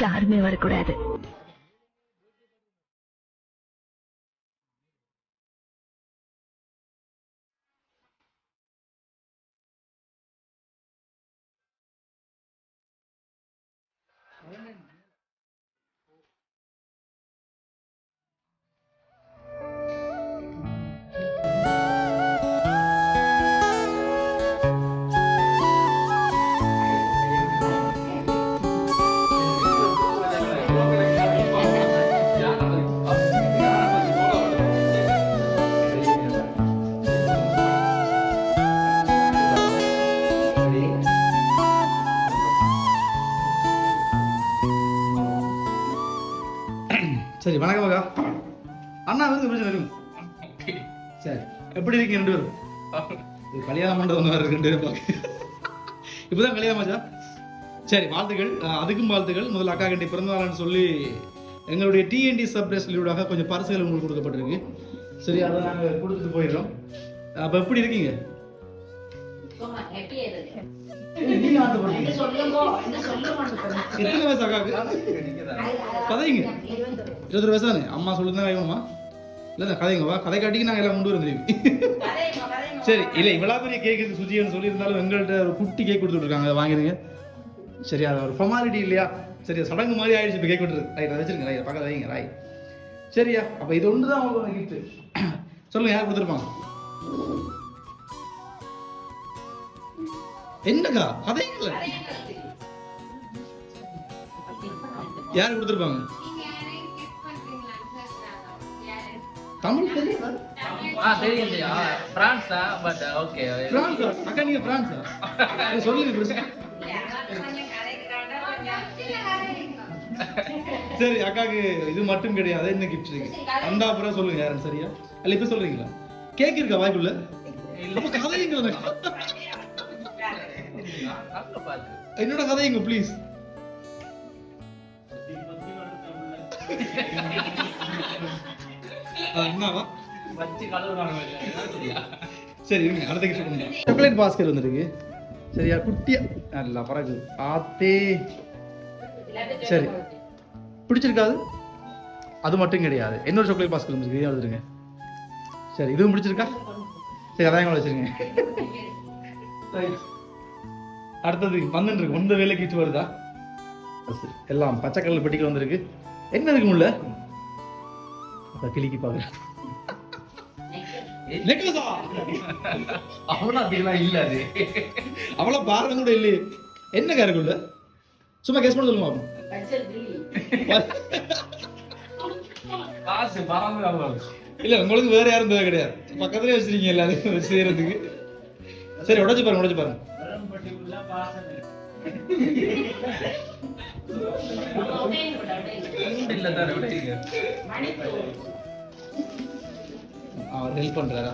யாருமே வரக்கூடாது. சரி, வணக்கம் மகா. அண்ணா வந்து பிரச்சனை இருக்கும். சரி, எப்படி இருக்கீங்க ரெண்டு பேரும்? கல்யாணம் பண்ணுறது ஒன்று வேறு ரெண்டு பேரும் இப்போதான் கல்யாணம் ஆச்சா? சரி, வாழ்த்துக்கள். அதுக்கும் வாழ்த்துக்கள். முதல்ல அக்கா கண்டி பிறந்தநாள்னு சொல்லி எங்களுடைய டிஎன்டி சர்ப்ரைஸ் லீவுடாக கொஞ்சம் பரிசுகள் உங்களுக்கு கொடுக்கப்பட்டிருக்கு. சரி, அதை நாங்கள் கொடுத்துட்டு போயிடுறோம். அப்போ எப்படி இருக்கீங்க? எத்தனை வயசு அக்காவுக்கு? கதைங்க 20 வயசு தானே. அம்மா சொல்லுதான் வேணுமா? இல்லை கதைங்கப்பா, கதை காட்டிக்கு நாங்கள் எல்லாம் கொண்டு வந்துருக்கோம். சரி, இல்லை இவ்வளோ பெரிய கேக்கு சுஜின்னு சொல்லியிருந்தாலும் எங்கள்கிட்ட ஒரு குட்டி கேக் கொடுத்துட்ருக்காங்க, அதை வாங்கிடுங்க. சரி, அது ஒரு ஃபார்மாலிட்டி இல்லையா? சரி, சடங்கு மாதிரி ஆயிடுச்சு. இப்போ கேக் விட்டுருக்கு. ரைட், அதை வச்சிருங்க. ரைட், பக்கத்தில் வைங்க. ரைட், சரியா? அப்போ இது ஒன்று தான் உங்களுக்கு கிஃப்ட்டு. சொல்லுங்க, யார் கொடுத்துருப்பாங்க? என்னக்கா கதைங்கள யார் கொடுத்துருப்பாங்க? தமிழ் தெரியுமா? பிரான்ஸா? But okay. பிரான்ஸா? அக்கா நீங்க பிரான்ஸா? சொல்லுங்க. சரி, அக்காக்கு இது மட்டும் கிடையாது, என்ன கிஃப்ட் இருக்கு அந்த அப்புறம் சொல்லுங்க யாருன்னு. சரியா? இல்ல இப்ப சொல்றீங்களா? கேக் இருக்கா வாய்ப்புள்ள? அப்ப கதைங்கள என்னோட கதைங்க ப்ளீஸ். என்னவா சரி, இருங்க, அடுத்த கிஃப்ட் பண்ணுங்க. சாக்லேட் பாஸ்கெட் வந்துருக்கு. சரியா? குட்டியா நல்லா பறகு ஆத்தே. சரி, பிடிச்சிருக்காது? அது மட்டும் கிடையாது, இன்னொரு சாக்லேட் பாஸ்கெட் வந்துருக்கு, எழுதுருங்க. சரி, இதுவும் பிடிச்சிருக்கா? சரி, அதான் கூட வச்சிருங்க. அடுத்தது வந்துட்டு இருக்கு. ஒன்று வேலை கிட்டு வருதா? எல்லாம் பச்சை கலர் பெட்டிகள் வந்திருக்கு. என்ன இருக்கு முள்ள? கிளிக்கு பாக்குறேன். அவ்வளோ பாருங்க கூட இல்லையே. என்ன காருக்குள்ள? சும்மா கேஸ் பண்ண சொல்லுங்க. இல்ல, உங்களுக்கு வேற யாரும் தேவை கிடையாது. பக்கத்துலேயே வச்சிருக்கீங்க எல்லாரும் செய்யறதுக்கு. சரி, உடச்சு பாருங்க. அவர் ஹெல்ப் பண்றாரா?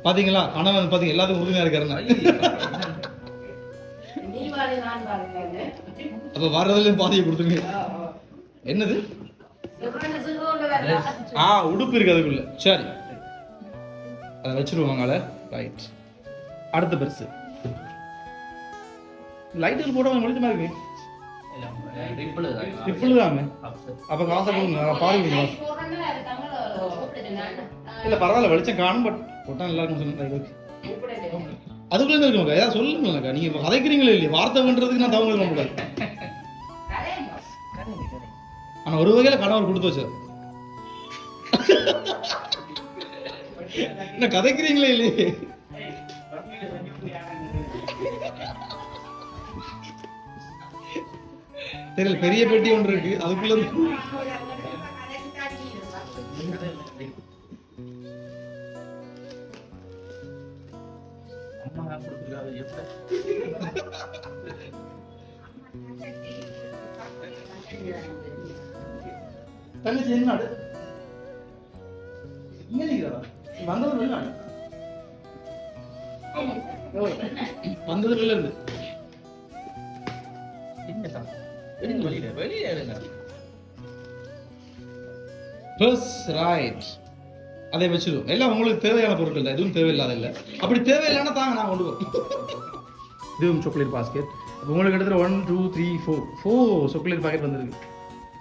பாத்தீங்களா, கணவன் பாத்தீங்க எல்லாத்துக்கும் உறுதுணையா இருக்காருன்னா. அப்ப வர்றதுல பாதியை கொடுத்துருங்க. என்னது? உடுப்பு இருக்கு அதுக்குள்ள. சரி, அதை வச்சிருவாங்கள. ரைட், அடுத்த பெருசு லைட் போட வெளிச்சமா இருக்கு. இப்பொழுதாமே அப்ப காசை கொடுங்க, பாருங்க. இல்ல பரவாயில்ல, வெளிச்சம் காணும். பட் போட்டா நல்லா இருக்கும் சொன்ன. அதுக்குள்ள இருக்குமாக்கா? ஏதாவது சொல்லுங்களேக்கா. நீங்க கதைக்கிறீங்களே இல்லையா? வார்த்தை பண்றதுக்கு நான் தவங்க பண்ண கூடாது. ஆனா ஒரு வகையில கணவர் கொடுத்து வச்சார். என்ன கதைக்கிறீங்களே இல்லையே? தெரியல, பெரிய பெட்டி ஒன்று இருக்கு, அதுக்குள்ள தங்கச்சி என்ன வந்தது வெளிநாடு. வந்தது வெளில இருந்து அதை வச்சிருவோம். எல்லாம் உங்களுக்கு தேவையான பொருட்கள் தான், எதுவும் தேவையில்லாத இல்லை. அப்படி தேவையில்லைன்னா தாங்க நான் கொண்டு வரோம். இதுவும் சாக்லேட் பாஸ்கெட். அப்போ உங்களுக்கு எடுத்துகிற 1 2 3 4 சாக்லேட் பாக்கெட் வந்துருக்கு.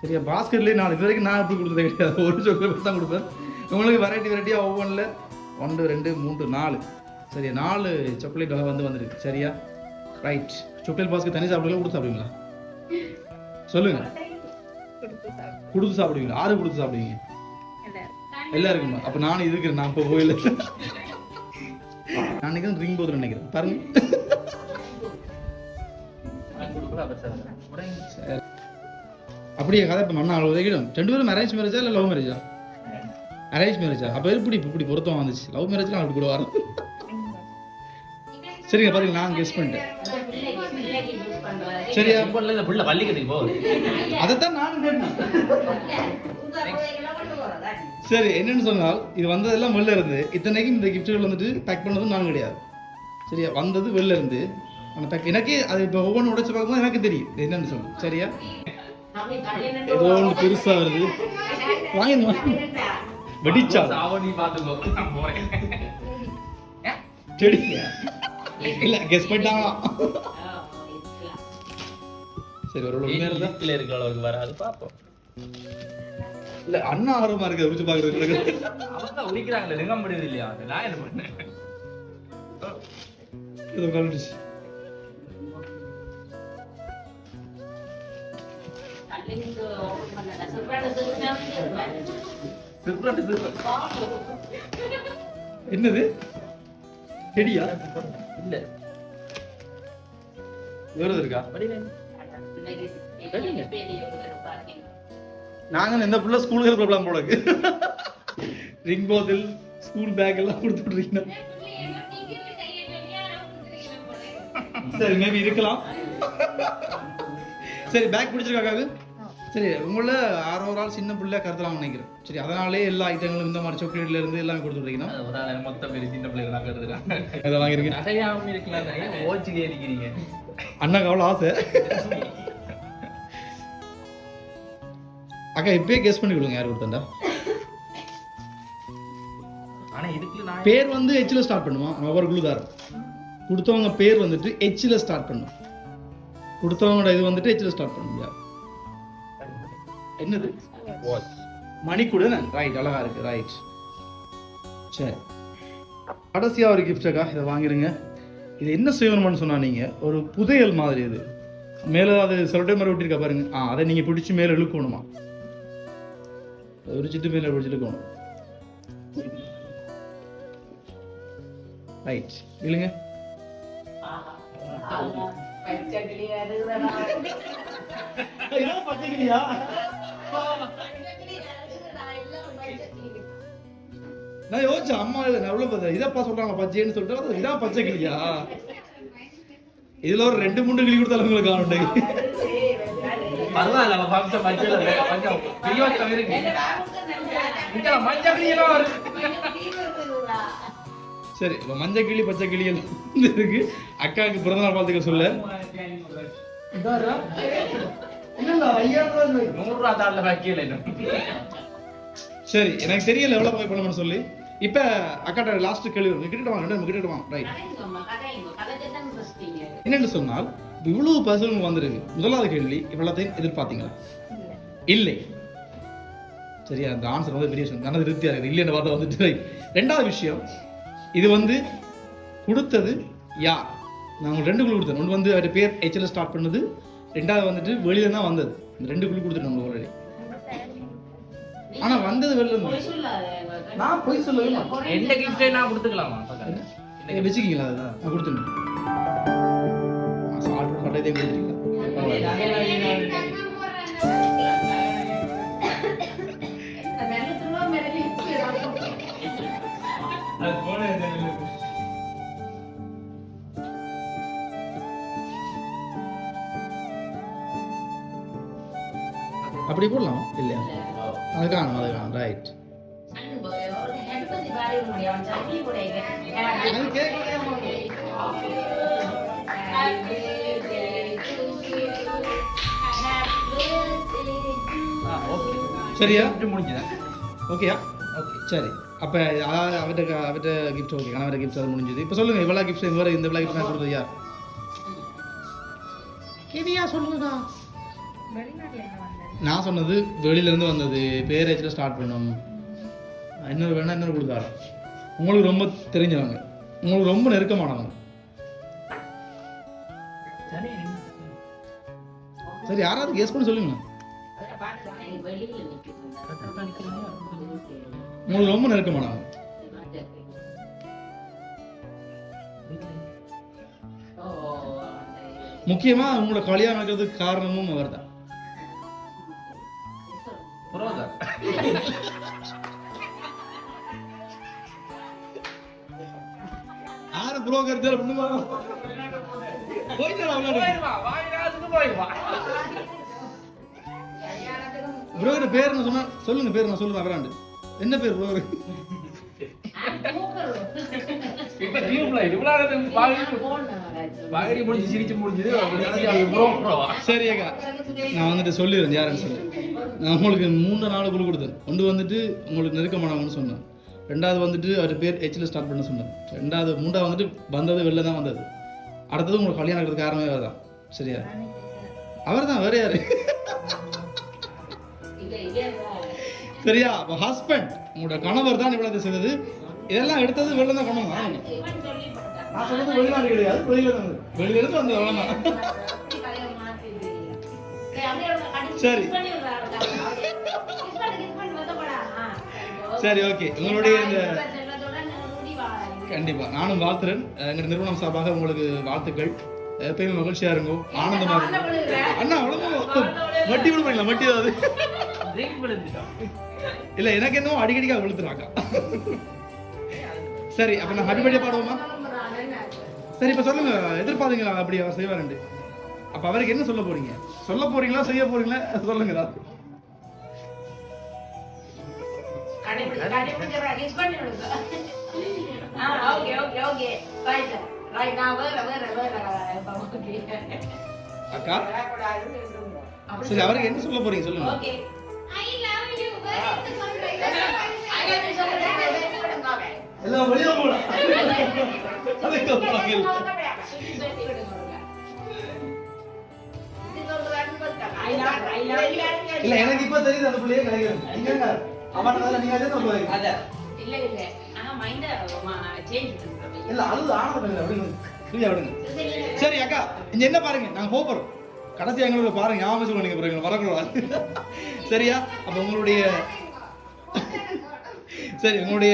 சரியா, பாஸ்கெட்லேயே 4. இது வரைக்கும் நான் எப்படி கொடுத்ததே கிடையாது, ஒரு சாக்லேட் தான் கொடுப்பேன். உங்களுக்கு வெரைட்டியாக ஒவ்வொன்றில் 1 2 3 4 சரியா 4 சாக்லேட் வந்துருக்கு. சரியா, ரைட். சாக்லேட் பாஸ்கெட் தனி சாப்பிடுவீங்களா, கொடுத்து சாப்பிடுவீங்களா சொல்லுங்கள்? கொடுத்து சாப்பிடுவீங்களா? ஆறு கொடுத்து சாப்பிடுவீங்க எல்லாருக்குமா? அப்போ நானும் இருக்கிறேன். நான் இப்போ கோயில் நான் நினைக்கிறேன் ரிங் போதுன்னு நினைக்கிறேன். பாருங்க அப்படியே கதை. இப்போ மண்ணா அவ்வளோ உதவிடும். 2 பேரும் அரேஞ்ச் மேரேஜா இல்லை லவ் மேரேஜா? அரேஞ்ச் மேரேஜா? அப்போ இப்படி பொருத்தம் வந்துச்சு. லவ் மேரேஜ்லாம் அப்படி கூட வரும். சரிங்க, பாருங்க நான் கெஸ் பண்ணிட்டேன். சரியா, அதைத்தான் நானும் கேட்டேன். சரி, என்னன்னு சொன்னால் இது வந்ததெல்லாம் வெளில இருந்து. இத்தனைக்கும் இந்த கிஃப்ட்கள் வந்துட்டு பேக் பண்ணதும் நான் கிடையாது. சரியா, வந்தது வெளில இருந்து அந்த பேக். எனக்கே அது இப்போ ஒவ்வொன்று உடைச்சு பார்க்கும்போது எனக்கு தெரியும் என்னன்னு சொல்லு. சரியா, ஏதோ ஒன்று பெருசா வருது. வாங்கிடுமா வெடிச்சா சரி இல்ல கெஸ் பண்ணிட்டாங்களா? சரி, ஒரு உண்மையில இருக்கிற அளவுக்கு வராது பார்ப்போம். இல்ல அண்ணா ஆர்வமா இருக்கு ருச்சி பாக்குறது. அவங்க உரிக்கிறாங்களே நெங்க முடியுது இல்லையா? நான் என்ன பண்ணேன்? இது கலந்துச்சு. என்னது செடியா? இல்ல வேறது இருக்கா? நாங்க இந்த புள்ள ஸ்கூலுக்கு ப்ராப்ளம் போல இருக்கு. ரிங் போதில் ஸ்கூல் பேக் எல்லாம் கொடுத்துட்றீங்க. சரி, மேபி இருக்கலாம். சரி, பேக் பிடிச்சிருக்காக்காது. சரி, உங்கள 6 ஆள் சின்ன பிள்ளை கருத்தலாம் நினைக்கிறேன். சரி, அதனாலே எல்லா ஐட்டங்களும் இந்த மாதிரி சாக்லேட்ல இருந்து எல்லாமே கொடுத்துட்றீங்கன்னா மொத்தம் பேர் சின்ன பிள்ளைங்க நான் கருதுறேன். அதை வாங்கிருக்கேன். நகையாவும் இருக்கலாம். ஓச்சிலே இருக்கிறீங்க. அண்ணாக்கு அவ்வளோ ஆசை. அக்கா இப்பயே கெஸ் பண்ணி கொடுங்க யார் கொடுத்தா. ஆனா இதுக்கு பேர் வந்து ஹெச்ல ஸ்டார்ட் பண்ணுமா? ஒவ்வொரு குழுதாரம் கொடுத்தவங்க பேர் வந்துட்டு ஹெச்ல ஸ்டார்ட் பண்ணும். கொடுத்தவங்களோட இது வந்துட்டு ஹெச்ல ஸ்டார்ட் பண்ணும். என்னது? மணிக்கூட. ரைட், அழகா இருக்கு. ரைட், சரி. கடைசியா ஒரு கிஃப்டக்கா இதை வாங்கிருங்க. இது என்ன செய்யணும்னு சொன்னா, நீங்க ஒரு புதையல் மாதிரி இது மேல அது சொல்லிட்டே மாதிரி விட்டிருக்கா பாருங்க. அதை நீங்க பிடிச்சி மேல இழுக்கணுமா? உரிச்சிட்டு மேல பிடிச்சி இழுக்கணும். ரைட், இல்லைங்க நான் யோசிச்சேன். அம்மா எவ்வளவு பார்த்தேன் இதப்பா சொல்றாங்க பச்சைன்னு சொல்லிட்டு இதான் பச்சை கிளியா? இதுல ஒரு 2-3 கிளி கொடுத்தாலும் உங்களுக்கு காணும். சரி, இப்ப மஞ்சள் கிளி பச்சை கிளி இருக்கு. அக்காவுக்கு பிறந்தநாள் வாழ்த்துக்கள் சொல்ல. 100 தாள்ல வைக்கல. சரி, எனக்கு தெரியல எவ்வளவு போய் பண்ணணும்னு சொல்லி. இப்ப அக்காட்ட லாஸ்ட் கேள்வி கிட்ட வாங்க. ரைட், என்னன்னு சொன்னால் இவ்வளவு பசங்க வந்திருக்கு. முதலாவது கேள்வி, இவ்வளத்தையும் எதிர்பார்த்தீங்களா? இல்லை. சரியா, அந்த ஆன்சர் வந்து பெரிய விஷயம். நல்லது திருப்தியா இருக்குது. இல்லைன்னு பார்த்தா வந்துட்டு. ரெண்டாவது விஷயம், இது வந்து கொடுத்தது யார்? நான் உங்களுக்கு 2 குழு கொடுத்தேன். ஒன்று வந்து அவருடைய பேர் ஹெச்ல ஸ்டார்ட் பண்ணது. ரெண்டாவது வந்துட்டு வெளியில தான் வந்தது. இந்த 2 குழு கொடுத்துட்டேன் உங்களுக்கு ஆல்ரெடி. ஆனா வந்தது வெளில இருந்து. நான் போய் சொல்லுவேன். எந்த கிஃப்டே நான் கொடுத்துக்கலாமா? வச்சுக்கீங்களா? அதுதான் நான் கொடுத்துட்டேன். ஆர்டர் பண்ணதே கொடுத்துருக்கீங்களா? அப்படி போடலாம் இல்லையா? அது காணும். ரைட், சரியா? முடிஞ்சுதா? ஓகேயா? ஓகே, சரி. அப்போ அவர்கிட்ட கிஃப்ட் ஓகே. கணவர கிஃப்ட் அது முடிஞ்சது. இப்போ சொல்லுங்க, இவ்வளோ கிஃப்ட் இந்த இவ்வளோ கிஃப்ட் நான் கொடுத்தது யார்? கேவியா சொல்லுங்கடா. நான் சொன்னது வெளியிலேருந்து வந்தது, பேரேஜில் ஸ்டார்ட் பண்ணோம். இன்னொரு வேணா இன்னொரு கொடுத்தாரு. உங்களுக்கு ரொம்ப தெரிஞ்சவங்க, உங்களுக்கு ரொம்ப நெருக்கமானவங்க. சரி, யாராவது கெஸ் பண்ணி சொல்லுங்க. உங்களுக்கு ரொம்ப நெருக்கமானவங்க. முக்கியமா உங்களோட கல்யாணம் நடக்கிறதுக்கு காரணமும் அவர் தான். ஆறு புரோக்கர் புரோக்கர் பேர் நான் சொன்னா சொல்லுங்க. பேர் நான் சொல்லுவேன். அவராண்டு என்ன பேர் புரோக்கர்? சரி அக்கா, நான் வந்துட்டு சொல்லிடுறேன் யாருன்னு சொல்லி. நான் உங்களுக்கு 3 நாள் குழு கொடுத்தேன். ஒன்று வந்துட்டு உங்களுக்கு நெருக்கமானவங்கன்னு சொன்னேன். 2வது வந்துட்டு அவர் பேர் ஹெச்ல ஸ்டார்ட் பண்ண சொன்னேன். 3வது வந்துட்டு வந்தது வெளில தான் வந்தது. அடுத்தது உங்களுக்கு கல்யாணம் இருக்கிறது காரணமே அவர் தான். சரியா? அவர் தான், வேற யாரு? சரியா? அப்போ ஹஸ்பண்ட் உங்களோட கணவர் தான் இவ்வளவு செய்தது. இதெல்லாம் எடுத்தது வெளில தான் கொண்டு வந்தாங்க. நான் சொல்றது வெளிநாடு கிடையாது, வெளியில இருந்து வந்தது அவ்வளவுதான். சரி சரி, ஓகே. உங்களுடைய இந்த கண்டிப்பா நானும் வாழ்த்துறேன். எங்க நிறுவனம் சார்பாக உங்களுக்கு வாழ்த்துக்கள். எப்பயுமே மகிழ்ச்சியா இருக்கும், ஆனந்தமா இருக்கும். அண்ணா அவ்வளவு வட்டி விடுவீங்களா? வட்டி ஏதாவது இல்ல, எனக்கு என்னவோ அடிக்கடிக்காக விழுத்துறாங்க. சரி, அப்ப நான் ஹாப்பி பர்த்டே பாடுவோமா? சரி, இப்ப சொல்லுங்க, எதிர்பார்த்தீங்களா அப்படி அவர் செய்வாருண்டு? அப்ப அவருக்கு என்ன சொல்ல போறீங்க? சொல்ல போறீங்களா, செய்ய போறீங்களா? சொல்லுங்க. அக்கா, சரி, அவருக்கு என்ன சொல்ல போறீங்க சொல்லுங்க. எல்லாம் வெளியே போலாம். இல்ல, எனக்கு இப்ப தெரியுது அந்த பிள்ளையே கிடைக்கிறது. நீங்க அவனால நீங்க அதே தான் போறீங்க. இல்ல இல்ல, ஆனா மைண்ட் சேஞ்ச் பண்றோம். இல்ல, அது ஆனது அப்படி ஃப்ரீயா விடுங்க. சரி அக்கா, இங்க என்ன பாருங்க, நாங்க போறோம். கடைசி எங்களோட பாருங்க, ஞாபகம் சொல்லுங்க. நீங்க பாருங்க, வரக்கூடாது. சரியா? அப்ப உங்களுடைய சரி, உங்களுடைய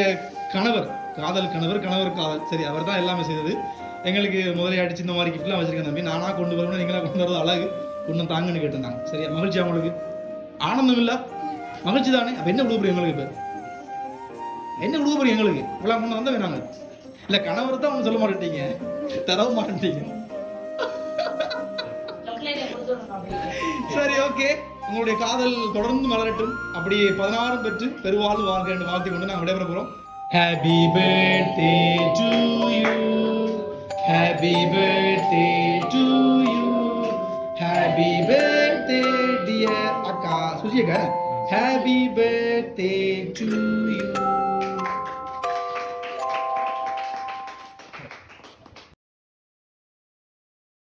கணவர், காதல் காதல். சரி, அவர் தான் எல்லாமே செய்தது. எங்களுக்கு முதலே அடிச்சு இந்த மாதிரி கிஃப்ட்லாம் வச்சிருக்கேன் தம்பி. நானா கொண்டு வரணும், நீங்களா கொண்டு வரது அழகு, இன்னும் தாங்கன்னு கேட்டிருந்தாங்க. சரியா? மகிழ்ச்சியா உங்களுக்கு? ஆனந்தம் இல்ல, மகிழ்ச்சி தானே? அப்ப என்ன கொடுக்க போறீங்க எங்களுக்கு? இப்ப என்ன கொடுக்க போறீங்க எங்களுக்கு? இவ்வளவு கொண்டு வந்தா வேணாங்க. இல்ல, கணவர் தான் ஒண்ணு சொல்ல மாட்டேங்க, தரவும் மாட்டேங்க. சரி, ஓகே. உங்களுடைய காதல் தொடர்ந்து மலரட்டும், அப்படி 16 பெற்று பெருவாழ்வு வாழ்க என்று வாழ்த்தி கொண்டு நாங்கள் விடைபெற போறோம். Happy birthday to you, happy birthday to you, happy birthday dear அக்கா சுஜி அக்கா, happy birthday to you.